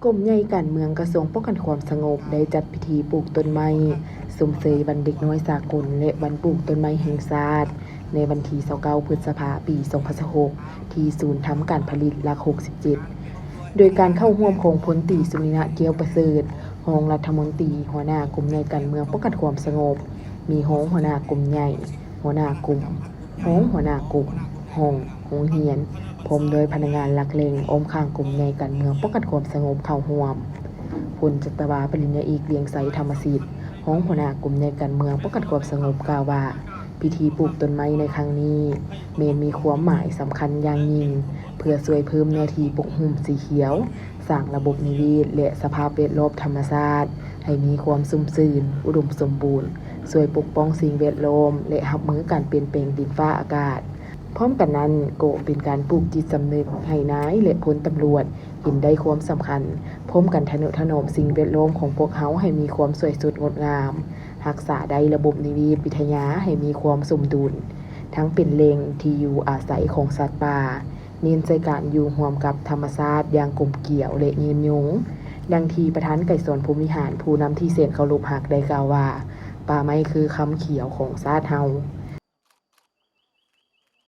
กรมใหญ่การเมืองกระทรวงป้องกันความสงบได้จัดพิธีปลูกต้นไม้สมเสยวันเด็กน้อยสากลและวันปลูกต้นไม้แห่งชาติในวันที่29พฤษภาคมปี2016ที่ศูนย์ทำการผลิตหลัก67โดยการเข้าร่วมของพลตรีสุนินะเกี้ยวประเสริฐรองรัฐมนตรีหัวหน้ากรมใหญ่การเมืองป้องกันความสงบมีรองหัวหน้ากรมใหญ่หัวหน้ากลุ่มรองหัวหน้ากลุ่มห้องโรงเรียนพร้อมโดยพนักงานหลักเลงอมข้างกลุ่มใหญ่การเมืองป้องกันความสงบเข้าร่วมพลจัตวาปริญญาเอกเลียงไสธรรมสิทธิ์รองหัวหน้ากลุ่มใหญ่การเมืองป้องกันความสงบกล่าวว่าพิธีปลูกต้นไม้ในครั้งนี้มีความหมายสำคัญอย่างยิ่งเพื่อช่วยเพิ่มเนื้อที่ปกหุ้มสีเขียวสร้างระบบนิเวศและสภาพแวดล้อมธรรมชาติให้มีความชุ่มชื้นอุดมสมบูรณ์ช่วยปกป้องสิ่งแวดล้อมและรับมือการเปลี่ยนแปลงดินฟ้าอากาศพร้อมกันนั้นก็เป็นการปลูกจิตสำนึกให้นายและพลตำรวจเห็นได้ความสำคัญพร้อมกันทนุถนอมสิ่งแวดล้อมของพวกเขาให้มีความสวยสดงดงามรักษาได้ระบบนิเวศวิทยาให้มีความสมดุลทั้งเป็นแหล่งที่อยู่อาศัยของสัตว์ป่าเน้นใจการอยู่ร่วมกับธรรมชาติอย่างกลมเกลี่ยวและยืนยงดังที่ประธานไก่สอนภูมิหารผู้นำที่เสียนเคารพรักได้กล่าวว่าป่าไม้คือคำเขียวของชาติเฮา